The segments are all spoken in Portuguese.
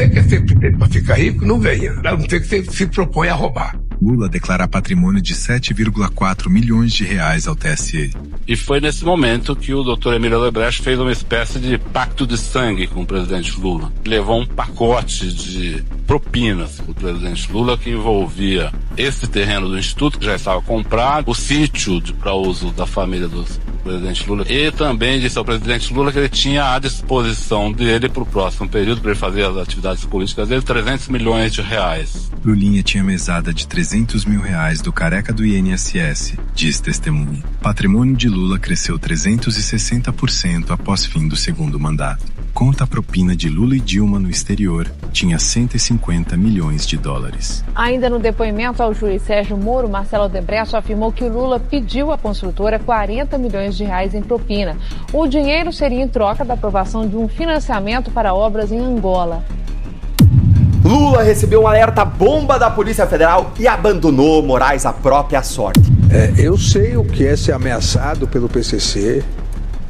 você quer ser presidente para ficar rico, não venha. A não ser que você se propõe a roubar. Lula declara patrimônio de 7,4 milhões de reais ao TSE. E foi nesse momento que o Dr. Emílio Odebrecht fez uma espécie de pacto de sangue com o presidente Lula. Levou um pacote de propinas para o presidente Lula que envolvia esse terreno do Instituto, que já estava comprado, o sítio para uso da família do presidente Lula, e também disse ao presidente Lula que ele tinha à disposição dele para o próximo período, para ele fazer as atividades políticas dele, 300 milhões de reais. Lulinha tinha mesada de 300 mil reais do careca do INSS, diz testemunha. Patrimônio de Lula cresceu 360% após fim do segundo mandato. Conta a propina de Lula e Dilma no exterior, tinha 150 milhões de dólares. Ainda no depoimento ao juiz Sérgio Moro, Marcelo Odebrecht afirmou que o Lula pediu à construtora 40 milhões de reais em propina. O dinheiro seria em troca da aprovação de um financiamento para obras em Angola. Lula recebeu um alerta bomba da Polícia Federal e abandonou Moraes à própria sorte. Eu sei o que é ser ameaçado pelo PCC.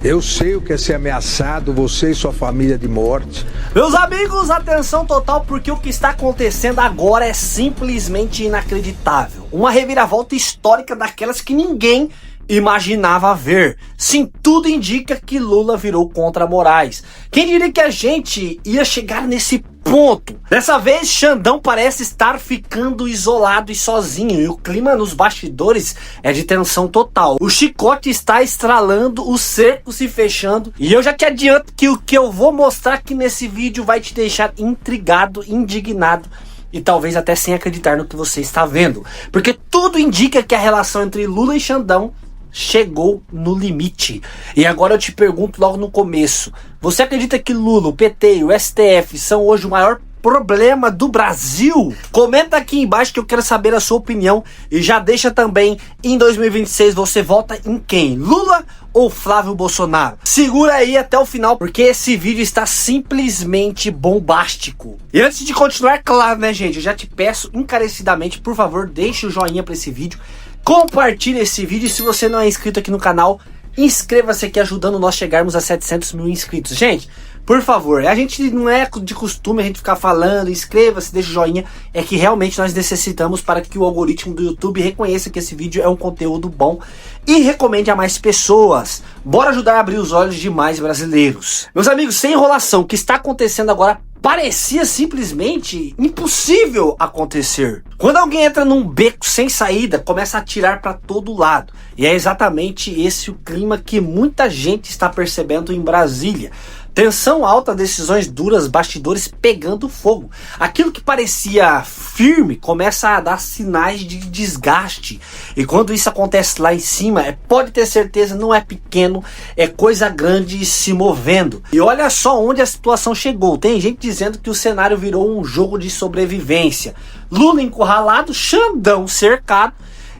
Eu sei o que é ser ameaçado, você e sua família, de morte. Meus amigos, atenção total, porque o que está acontecendo agora é simplesmente inacreditável. Uma reviravolta histórica daquelas que ninguém imaginava ver. Sim, tudo indica que Lula virou contra Moraes. Quem diria que a gente ia chegar nesse ponto? Dessa vez, Xandão parece estar ficando isolado e sozinho, e o clima nos bastidores é de tensão total. O chicote está estralando, o cerco se fechando, e eu já te adianto que o que eu vou mostrar aqui nesse vídeo vai te deixar intrigado, indignado e talvez até sem acreditar no que você está vendo, porque tudo indica que a relação entre Lula e Xandão chegou no limite. E agora eu te pergunto logo no começo, você acredita que Lula, o PT e o STF são hoje o maior problema do Brasil? Comenta aqui embaixo que eu quero saber a sua opinião, e já deixa também, em 2026 você vota em quem? Lula ou Flávio Bolsonaro? Segura aí até o final, porque esse vídeo está simplesmente bombástico. E antes de continuar, claro, né, gente, eu já te peço encarecidamente, por favor, deixe o joinha para esse vídeo, compartilhe esse vídeo, e se você não é inscrito aqui no canal, inscreva-se aqui, ajudando nós chegarmos a 700 mil inscritos. Gente, por favor, a gente não é de costume a gente ficar falando, inscreva-se, deixa o joinha, é que realmente nós necessitamos para que o algoritmo do YouTube reconheça que esse vídeo é um conteúdo bom e recomende a mais pessoas. Bora ajudar a abrir os olhos de mais brasileiros. Meus amigos, sem enrolação, o que está acontecendo agora parecia simplesmente impossível acontecer. Quando alguém entra num beco sem saída, começa a atirar para todo lado. E é exatamente esse o clima que muita gente está percebendo em Brasília. Tensão alta, decisões duras, bastidores pegando fogo. Aquilo que parecia firme começa a dar sinais de desgaste. E quando isso acontece lá em cima, pode ter certeza, não é pequeno, é coisa grande se movendo. E olha só onde a situação chegou. Tem gente dizendo que o cenário virou um jogo de sobrevivência. Lula encurralado, Xandão cercado,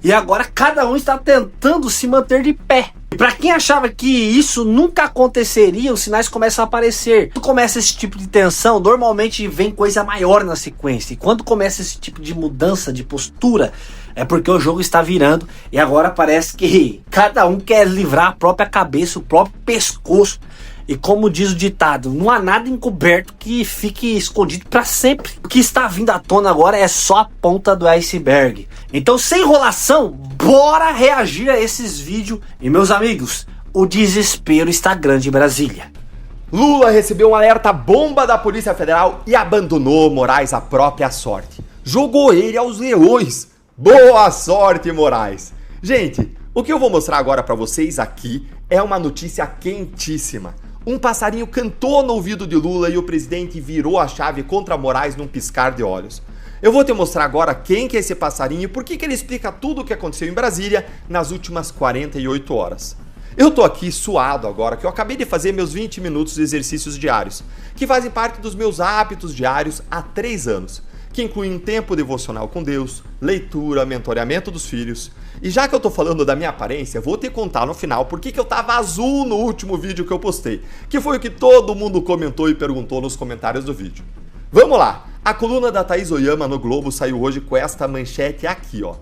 e agora cada um está tentando se manter de pé. E para quem achava que isso nunca aconteceria, os sinais começam a aparecer. Quando começa esse tipo de tensão, normalmente vem coisa maior na sequência. E quando começa esse tipo de mudança de postura, é porque o jogo está virando. E agora parece que cada um quer livrar a própria cabeça, o próprio pescoço. E como diz o ditado, não há nada encoberto que fique escondido para sempre. O que está vindo à tona agora é só a ponta do iceberg. Então, sem enrolação, bora reagir a esses vídeos. E meus amigos, o desespero está grande em Brasília. Lula recebeu um alerta bomba da Polícia Federal e abandonou Moraes à própria sorte. Jogou ele aos leões. Boa sorte, Moraes. Gente, o que eu vou mostrar agora para vocês aqui é uma notícia quentíssima. Um passarinho cantou no ouvido de Lula e o presidente virou a chave contra Moraes num piscar de olhos. Eu vou te mostrar agora quem que é esse passarinho e por que ele explica tudo o que aconteceu em Brasília nas últimas 48 horas. Eu tô aqui suado agora, que eu acabei de fazer meus 20 minutos de exercícios diários, que fazem parte dos meus hábitos diários há 3 anos, que incluem um tempo devocional com Deus, leitura, mentoreamento dos filhos. E já que eu tô falando da minha aparência, vou te contar no final por que eu tava azul no último vídeo que eu postei, que foi o que todo mundo comentou e perguntou nos comentários do vídeo. Vamos lá! A coluna da Thaís Oyama no Globo saiu hoje com esta manchete aqui, ó.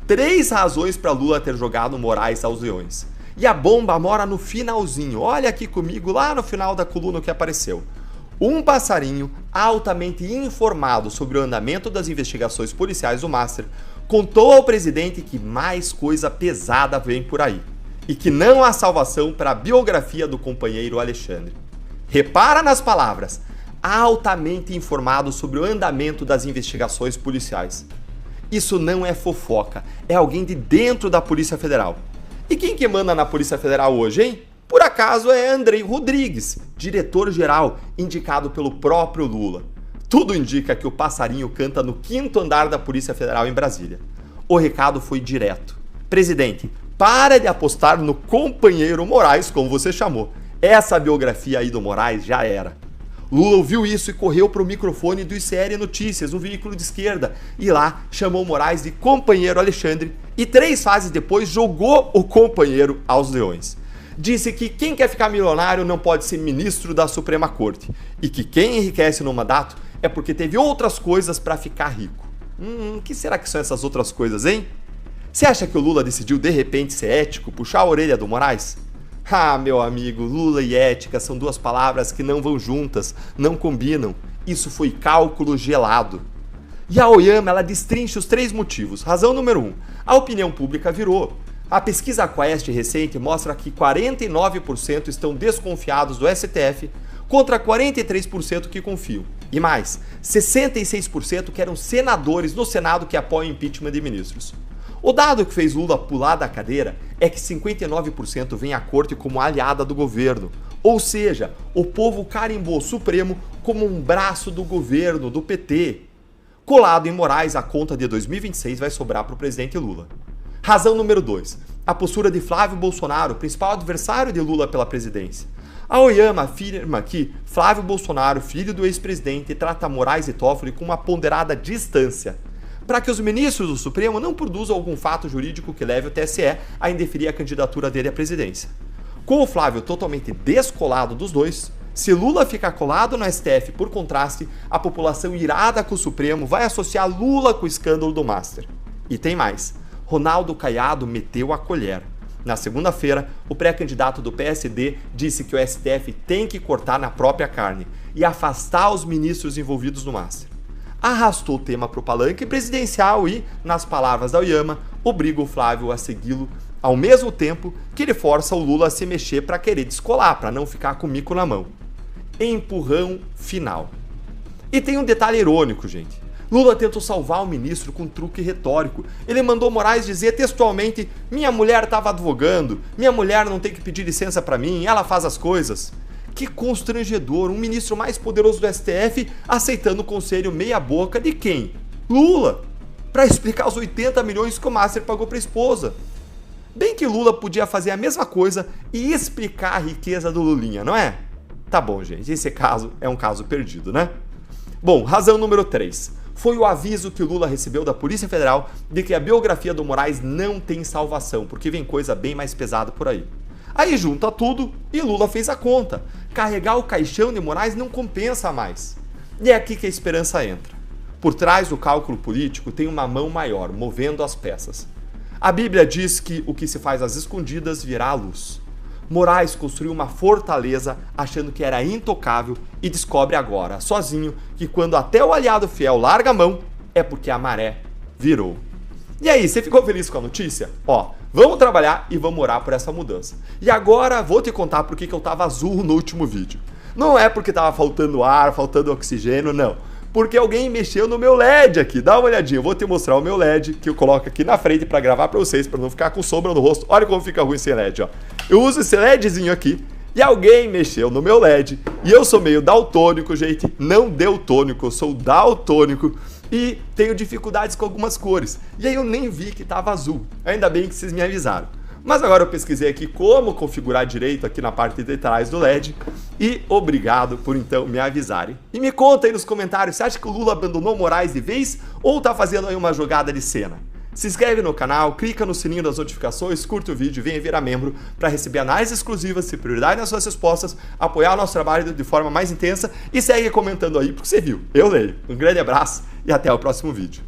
3 razões para Lula ter jogado Moraes aos leões. E a bomba mora no finalzinho, olha aqui comigo lá no final da coluna que apareceu. um passarinho altamente informado sobre o andamento das investigações policiais do Master contou ao presidente que mais coisa pesada vem por aí e que não há salvação para a biografia do companheiro Alexandre. Repara nas palavras, altamente informado sobre o andamento das investigações policiais. Isso não é fofoca, é alguém de dentro da Polícia Federal. E quem que manda na Polícia Federal hoje, hein? Por acaso é Andrei Rodrigues, diretor-geral, indicado pelo próprio Lula. Tudo indica que o passarinho canta no 5º andar da Polícia Federal em Brasília. O recado foi direto. Presidente, para de apostar no companheiro Moraes, como você chamou. Essa biografia aí do Moraes já era. Lula ouviu isso e correu para o microfone do ICR Notícias, um veículo de esquerda, e lá chamou Moraes de companheiro Alexandre e 3 fases depois jogou o companheiro aos leões. Disse que quem quer ficar milionário não pode ser ministro da Suprema Corte e que quem enriquece no mandato é porque teve outras coisas para ficar rico. Que será que são essas outras coisas, hein? Você acha que o Lula decidiu de repente ser ético, puxar a orelha do Moraes? Ah, meu amigo, Lula e ética são 2 palavras que não vão juntas, não combinam. Isso foi cálculo gelado. E a Oyama, ela destrincha os 3 motivos. Razão número 1, a opinião pública virou. A pesquisa Quest recente mostra que 49% estão desconfiados do STF contra 43% que confiam. E mais, 66% querem senadores no Senado que apoiam o impeachment de ministros. O dado que fez Lula pular da cadeira é que 59% vem à corte como aliada do governo. Ou seja, o povo carimbou o Supremo como um braço do governo, do PT. Colado em Moraes, a conta de 2026 vai sobrar para o presidente Lula. Razão número 2. A postura de Flávio Bolsonaro, principal adversário de Lula pela presidência. A Oyama afirma que Flávio Bolsonaro, filho do ex-presidente, trata Moraes e Toffoli com uma ponderada distância, para que os ministros do Supremo não produzam algum fato jurídico que leve o TSE a indeferir a candidatura dele à presidência. Com o Flávio totalmente descolado dos dois, se Lula ficar colado no STF por contraste, a população irada com o Supremo vai associar Lula com o escândalo do Master. E tem mais, Ronaldo Caiado meteu a colher. Na segunda-feira, o pré-candidato do PSD disse que o STF tem que cortar na própria carne e afastar os ministros envolvidos no Master. Arrastou o tema para o palanque presidencial e, nas palavras da Oyama, obriga o Flávio a segui-lo ao mesmo tempo que ele força o Lula a se mexer para querer descolar, para não ficar com o mico na mão. Empurrão final. E tem um detalhe irônico, gente. Lula tentou salvar o ministro com um truque retórico. Ele mandou Moraes dizer textualmente: minha mulher estava advogando, minha mulher não tem que pedir licença para mim, ela faz as coisas. Que constrangedor, um ministro mais poderoso do STF aceitando o conselho meia boca de quem? Lula, para explicar os 80 milhões que o Master pagou para a esposa. Bem que Lula podia fazer a mesma coisa e explicar a riqueza do Lulinha, não é? Tá bom, gente, esse caso é um caso perdido, né? Bom, razão número 3. Foi o aviso que o Lula recebeu da Polícia Federal de que a biografia do Moraes não tem salvação, porque vem coisa bem mais pesada por aí. Aí junta tudo e Lula fez a conta. Carregar o caixão de Moraes não compensa mais. E é aqui que a esperança entra. Por trás do cálculo político tem uma mão maior, movendo as peças. A Bíblia diz que o que se faz às escondidas virá à luz. Moraes construiu uma fortaleza achando que era intocável e descobre agora, sozinho, que quando até o aliado fiel larga a mão, é porque a maré virou. E aí, você ficou feliz com a notícia? Ó, vamos trabalhar e vamos orar por essa mudança. E agora vou te contar por que eu tava azul no último vídeo. Não é porque tava faltando ar, faltando oxigênio, não. Porque alguém mexeu no meu LED aqui. Dá uma olhadinha, eu vou te mostrar o meu LED que eu coloco aqui na frente para gravar para vocês, para não ficar com sombra no rosto. Olha como fica ruim sem LED, ó. Eu uso esse LEDzinho aqui e alguém mexeu no meu LED. E eu sou meio daltônico, gente. Não deutônico, eu sou daltônico. E tenho dificuldades com algumas cores. E aí eu nem vi que estava azul. Ainda bem que vocês me avisaram. Mas agora eu pesquisei aqui como configurar direito aqui na parte de trás do LED. E obrigado por então me avisarem. E me conta aí nos comentários, você acha que o Lula abandonou Moraes de vez ou tá fazendo aí uma jogada de cena? Se inscreve no canal, clica no sininho das notificações, curta o vídeo e venha virar membro para receber análises exclusivas, ter prioridade nas suas respostas, apoiar o nosso trabalho de forma mais intensa e segue comentando aí porque você viu, eu leio. Um grande abraço e até o próximo vídeo.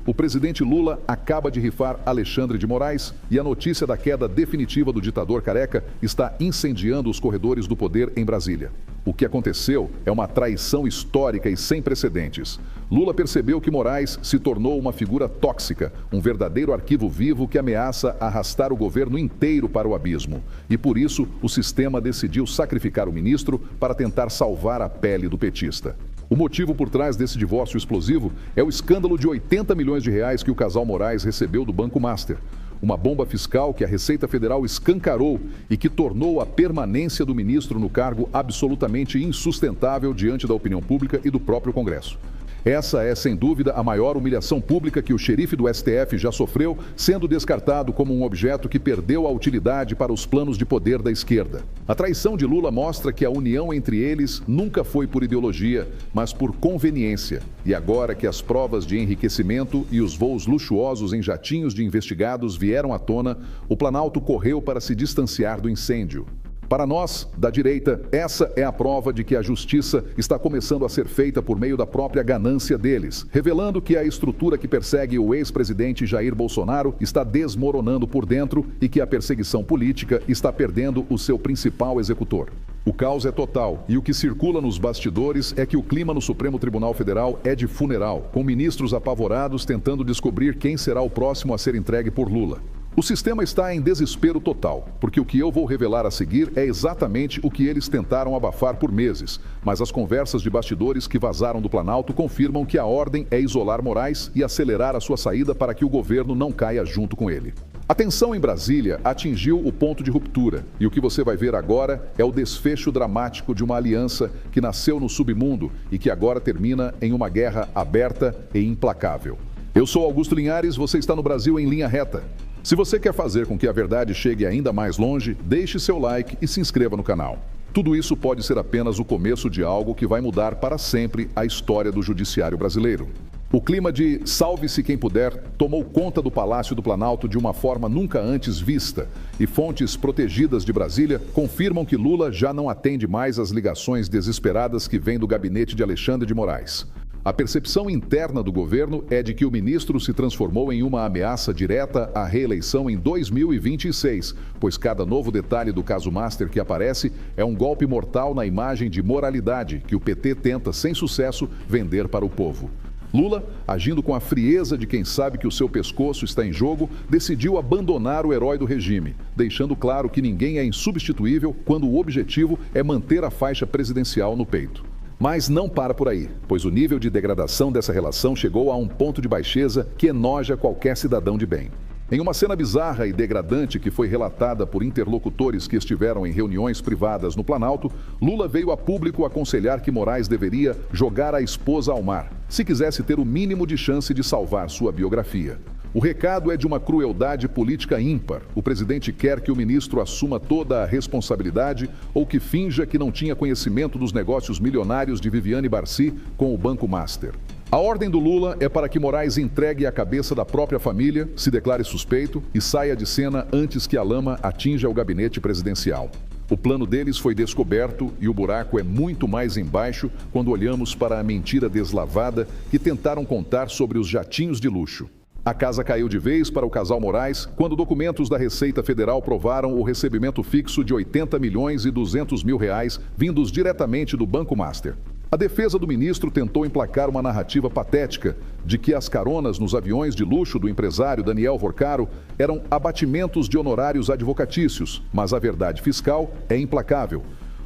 O presidente Lula acaba de rifar Alexandre de Moraes e a notícia da queda definitiva do ditador careca está incendiando os corredores do poder em Brasília. O que aconteceu é uma traição histórica e sem precedentes. Lula percebeu que Moraes se tornou uma figura tóxica, um verdadeiro arquivo vivo que ameaça arrastar o governo inteiro para o abismo. E por isso, o sistema decidiu sacrificar o ministro para tentar salvar a pele do petista. O motivo por trás desse divórcio explosivo é o escândalo de 80 milhões de reais que o casal Moraes recebeu do Banco Master. Uma bomba fiscal que a Receita Federal escancarou e que tornou a permanência do ministro no cargo absolutamente insustentável diante da opinião pública e do próprio Congresso. Essa é, sem dúvida, a maior humilhação pública que o xerife do STF já sofreu, sendo descartado como um objeto que perdeu a utilidade para os planos de poder da esquerda. A traição de Lula mostra que a união entre eles nunca foi por ideologia, mas por conveniência. E agora que as provas de enriquecimento e os voos luxuosos em jatinhos de investigados vieram à tona, o Planalto correu para se distanciar do incêndio. Para nós, da direita, essa é a prova de que a justiça está começando a ser feita por meio da própria ganância deles, revelando que a estrutura que persegue o ex-presidente Jair Bolsonaro está desmoronando por dentro e que a perseguição política está perdendo o seu principal executor. O caos é total e o que circula nos bastidores é que o clima no Supremo Tribunal Federal é de funeral, com ministros apavorados tentando descobrir quem será o próximo a ser entregue por Lula. O sistema está em desespero total, porque o que eu vou revelar a seguir é exatamente o que eles tentaram abafar por meses. Mas as conversas de bastidores que vazaram do Planalto confirmam que a ordem é isolar Moraes e acelerar a sua saída para que o governo não caia junto com ele. A tensão em Brasília atingiu o ponto de ruptura, e o que você vai ver agora é o desfecho dramático de uma aliança que nasceu no submundo e que agora termina em uma guerra aberta e implacável. Eu sou Augusto Linhares, você está no Brasil em Linha Reta. Se você quer fazer com que a verdade chegue ainda mais longe, deixe seu like e se inscreva no canal. Tudo isso pode ser apenas o começo de algo que vai mudar para sempre a história do judiciário brasileiro. O clima de salve-se quem puder tomou conta do Palácio do Planalto de uma forma nunca antes vista, e fontes protegidas de Brasília confirmam que Lula já não atende mais às ligações desesperadas que vêm do gabinete de Alexandre de Moraes. A percepção interna do governo é de que o ministro se transformou em uma ameaça direta à reeleição em 2026, pois cada novo detalhe do caso Master que aparece é um golpe mortal na imagem de moralidade que o PT tenta, sem sucesso, vender para o povo. Lula, agindo com a frieza de quem sabe que o seu pescoço está em jogo, decidiu abandonar o herói do regime, deixando claro que ninguém é insubstituível quando o objetivo é manter a faixa presidencial no peito. Mas não para por aí, pois o nível de degradação dessa relação chegou a um ponto de baixeza que enoja qualquer cidadão de bem. Em uma cena bizarra e degradante que foi relatada por interlocutores que estiveram em reuniões privadas no Planalto, Lula veio a público aconselhar que Moraes deveria jogar a esposa ao mar, se quisesse ter o mínimo de chance de salvar sua biografia. O recado é de uma crueldade política ímpar. O presidente quer que o ministro assuma toda a responsabilidade ou que finja que não tinha conhecimento dos negócios milionários de Viviane Barci com o Banco Master. A ordem do Lula é para que Moraes entregue a cabeça da própria família, se declare suspeito e saia de cena antes que a lama atinja o gabinete presidencial. O plano deles foi descoberto e o buraco é muito mais embaixo quando olhamos para a mentira deslavada que tentaram contar sobre os jatinhos de luxo. A casa caiu de vez para o casal Moraes quando documentos da Receita Federal provaram o recebimento fixo de 80 milhões e 200 mil reais vindos diretamente do Banco Master. A defesa do ministro tentou emplacar uma narrativa patética de que as caronas nos aviões de luxo do empresário Daniel Vorcaro eram abatimentos de honorários advocatícios, mas a verdade fiscal é implacável.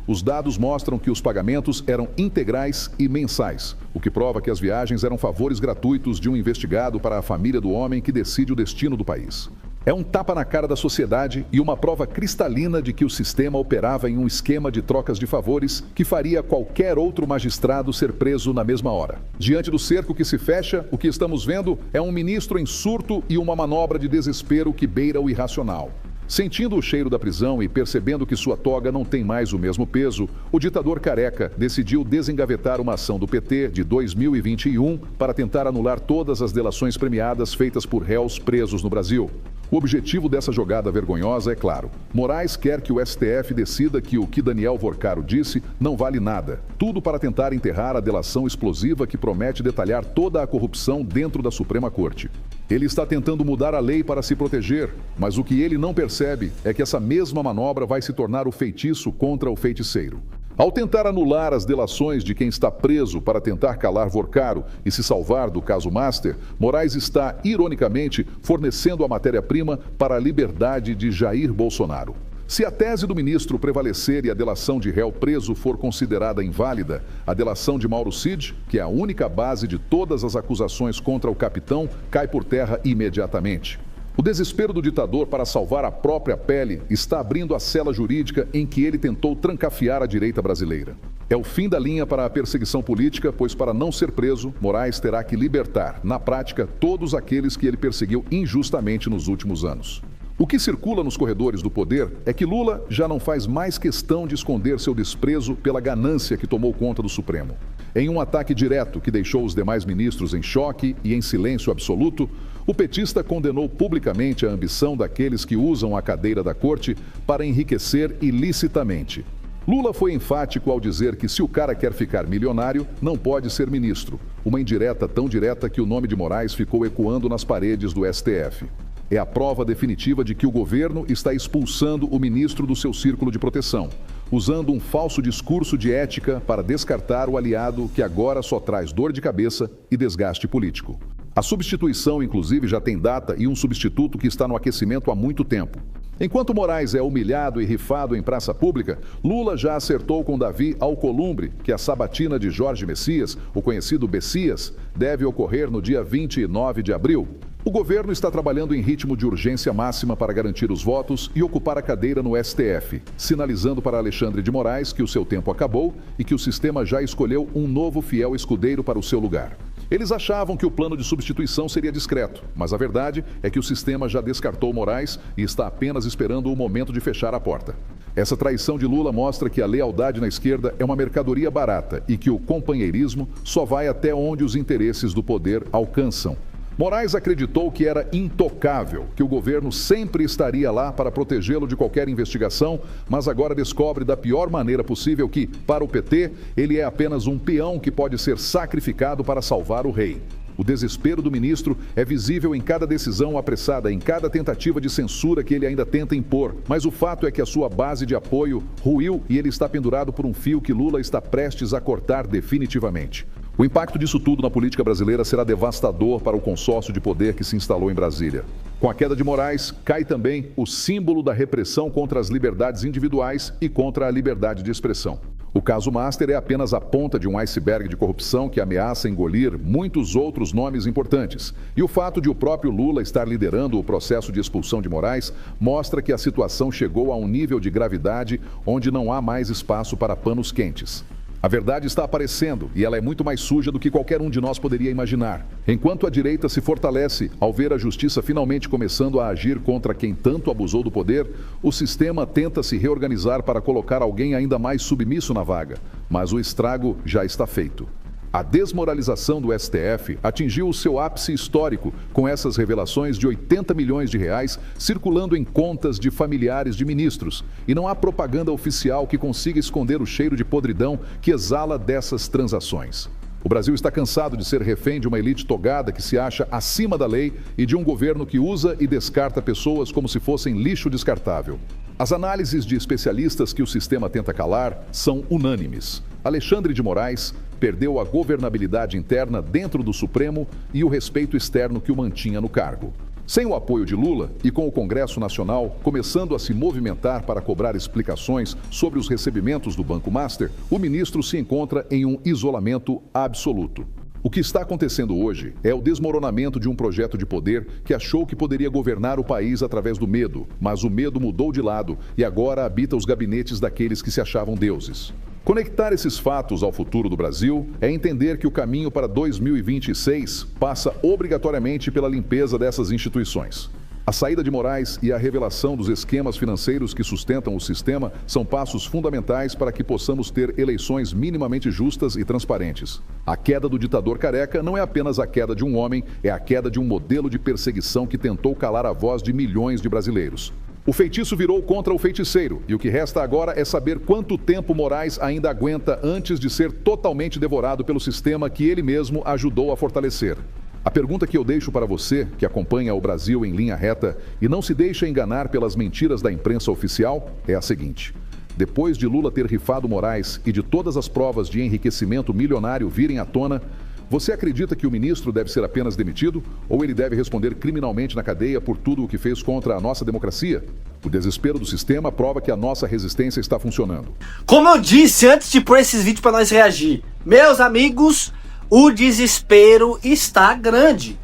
Os dados mostram que os pagamentos eram integrais e mensais, o que prova que as viagens eram favores gratuitos de um investigado para a família do homem que decide o destino do país. É um tapa na cara da sociedade e uma prova cristalina de que o sistema operava em um esquema de trocas de favores que faria qualquer outro magistrado ser preso na mesma hora. Diante do cerco que se fecha, o que estamos vendo é um ministro em surto e uma manobra de desespero que beira o irracional. Sentindo o cheiro da prisão e percebendo que sua toga não tem mais o mesmo peso, o ditador careca decidiu desengavetar uma ação do PT de 2021 para tentar anular todas as delações premiadas feitas por réus presos no Brasil. O objetivo dessa jogada vergonhosa é claro. Moraes quer que o STF decida que o que Daniel Vorcaro disse não vale nada. Tudo para tentar enterrar a delação explosiva que promete detalhar toda a corrupção dentro da Suprema Corte. Ele está tentando mudar a lei para se proteger, mas o que ele não percebe é que essa mesma manobra vai se tornar o feitiço contra o feiticeiro. Ao tentar anular as delações de quem está preso para tentar calar Vorcaro e se salvar do caso Master, Moraes está, ironicamente, fornecendo a matéria-prima para a liberdade de Jair Bolsonaro. Se a tese do ministro prevalecer e a delação de réu preso for considerada inválida, a delação de Mauro Cid, que é a única base de todas as acusações contra o capitão, cai por terra imediatamente. O desespero do ditador para salvar a própria pele está abrindo a cela jurídica em que ele tentou trancafiar a direita brasileira. É o fim da linha para a perseguição política, pois para não ser preso, Moraes terá que libertar, na prática, todos aqueles que ele perseguiu injustamente nos últimos anos. O que circula nos corredores do poder é que Lula já não faz mais questão de esconder seu desprezo pela ganância que tomou conta do Supremo. Em um ataque direto que deixou os demais ministros em choque e em silêncio absoluto, o petista condenou publicamente a ambição daqueles que usam a cadeira da corte para enriquecer ilicitamente. Lula foi enfático ao dizer que se o cara quer ficar milionário, não pode ser ministro. Uma indireta tão direta que o nome de Moraes ficou ecoando nas paredes do STF. É a prova definitiva de que o governo está expulsando o ministro do seu círculo de proteção, usando um falso discurso de ética para descartar o aliado que agora só traz dor de cabeça e desgaste político. A substituição, inclusive, já tem data e um substituto que está no aquecimento há muito tempo. Enquanto Moraes é humilhado e rifado em praça pública, Lula já acertou com Davi Alcolumbre que a sabatina de Jorge Messias, o conhecido Bessias, deve ocorrer no dia 29 de abril. O governo está trabalhando em ritmo de urgência máxima para garantir os votos e ocupar a cadeira no STF, sinalizando para Alexandre de Moraes que o seu tempo acabou e que o sistema já escolheu um novo fiel escudeiro para o seu lugar. Eles achavam que o plano de substituição seria discreto, mas a verdade é que o sistema já descartou Moraes e está apenas esperando o momento de fechar a porta. Essa traição de Lula mostra que a lealdade na esquerda é uma mercadoria barata e que o companheirismo só vai até onde os interesses do poder alcançam. Moraes acreditou que era intocável, que o governo sempre estaria lá para protegê-lo de qualquer investigação, mas agora descobre da pior maneira possível que, para o PT, ele é apenas um peão que pode ser sacrificado para salvar o rei. O desespero do ministro é visível em cada decisão apressada, em cada tentativa de censura que ele ainda tenta impor. Mas o fato é que a sua base de apoio ruiu e ele está pendurado por um fio que Lula está prestes a cortar definitivamente. O impacto disso tudo na política brasileira será devastador para o consórcio de poder que se instalou em Brasília. Com a queda de Moraes, cai também o símbolo da repressão contra as liberdades individuais e contra a liberdade de expressão. O caso Master é apenas a ponta de um iceberg de corrupção que ameaça engolir muitos outros nomes importantes. E o fato de o próprio Lula estar liderando o processo de expulsão de Moraes mostra que a situação chegou a um nível de gravidade onde não há mais espaço para panos quentes. A verdade está aparecendo e ela é muito mais suja do que qualquer um de nós poderia imaginar. Enquanto a direita se fortalece ao ver a justiça finalmente começando a agir contra quem tanto abusou do poder, o sistema tenta se reorganizar para colocar alguém ainda mais submisso na vaga. Mas o estrago já está feito. A desmoralização do STF atingiu o seu ápice histórico com essas revelações de 80 milhões de reais circulando em contas de familiares de ministros. E não há propaganda oficial que consiga esconder o cheiro de podridão que exala dessas transações. O Brasil está cansado de ser refém de uma elite togada que se acha acima da lei e de um governo que usa e descarta pessoas como se fossem lixo descartável. As análises de especialistas que o sistema tenta calar são unânimes. Alexandre de Moraes perdeu a governabilidade interna dentro do Supremo e o respeito externo que o mantinha no cargo. Sem o apoio de Lula e com o Congresso Nacional começando a se movimentar para cobrar explicações sobre os recebimentos do Banco Master, o ministro se encontra em um isolamento absoluto. O que está acontecendo hoje é o desmoronamento de um projeto de poder que achou que poderia governar o país através do medo, mas o medo mudou de lado e agora habita os gabinetes daqueles que se achavam deuses. Conectar esses fatos ao futuro do Brasil é entender que o caminho para 2026 passa obrigatoriamente pela limpeza dessas instituições. A saída de Moraes e a revelação dos esquemas financeiros que sustentam o sistema são passos fundamentais para que possamos ter eleições minimamente justas e transparentes. A queda do ditador careca não é apenas a queda de um homem, é a queda de um modelo de perseguição que tentou calar a voz de milhões de brasileiros. O feitiço virou contra o feiticeiro e o que resta agora é saber quanto tempo Moraes ainda aguenta antes de ser totalmente devorado pelo sistema que ele mesmo ajudou a fortalecer. A pergunta que eu deixo para você, que acompanha o Brasil em linha reta e não se deixa enganar pelas mentiras da imprensa oficial, é a seguinte: depois de Lula ter rifado Moraes e de todas as provas de enriquecimento milionário virem à tona, você acredita que o ministro deve ser apenas demitido ou ele deve responder criminalmente na cadeia por tudo o que fez contra a nossa democracia? O desespero do sistema prova que a nossa resistência está funcionando. Como eu disse antes de pôr esses vídeos para nós reagir, meus amigos, o desespero está grande.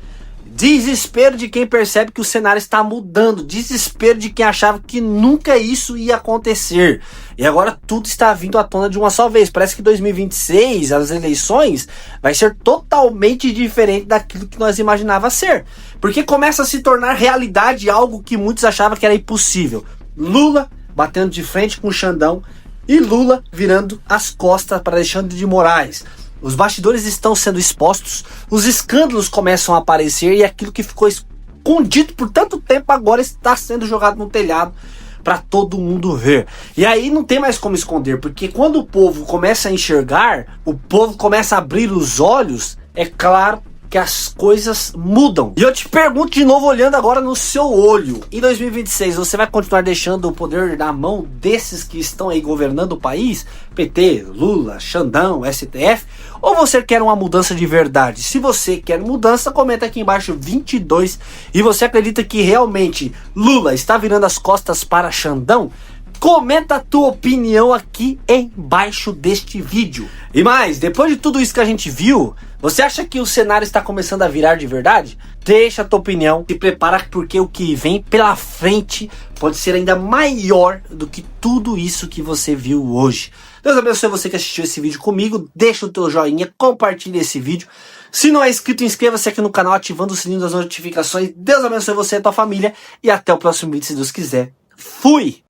Desespero de quem percebe que o cenário está mudando. Desespero de quem achava que nunca isso ia acontecer. E agora tudo está vindo à tona de uma só vez. Parece que 2026, as eleições, vai ser totalmente diferente daquilo que nós imaginava ser. Porque começa a se tornar realidade algo que muitos achavam que era impossível. Lula batendo de frente com o Xandão e Lula virando as costas para Alexandre de Moraes. Os bastidores estão sendo expostos, os escândalos começam a aparecer e aquilo que ficou escondido por tanto tempo agora está sendo jogado no telhado para todo mundo ver. E aí não tem mais como esconder, porque quando o povo começa a enxergar, o povo começa a abrir os olhos, é claro que as coisas mudam. E eu te pergunto de novo, olhando agora no seu olho, em 2026 você vai continuar deixando o poder na mão desses que estão aí governando o país? PT, Lula, Xandão, STF? Ou você quer uma mudança de verdade? Se você quer mudança, comenta aqui embaixo 22. E você acredita que realmente Lula está virando as costas para Xandão? Comenta a tua opinião aqui embaixo deste vídeo. E mais, depois de tudo isso que a gente viu, você acha que o cenário está começando a virar de verdade? Deixa a tua opinião, se prepara porque o que vem pela frente pode ser ainda maior do que tudo isso que você viu hoje. Deus abençoe você que assistiu esse vídeo comigo, deixa o teu joinha, compartilha esse vídeo. Se não é inscrito, inscreva-se aqui no canal ativando o sininho das notificações. Deus abençoe você e a tua família e até o próximo vídeo se Deus quiser. Fui!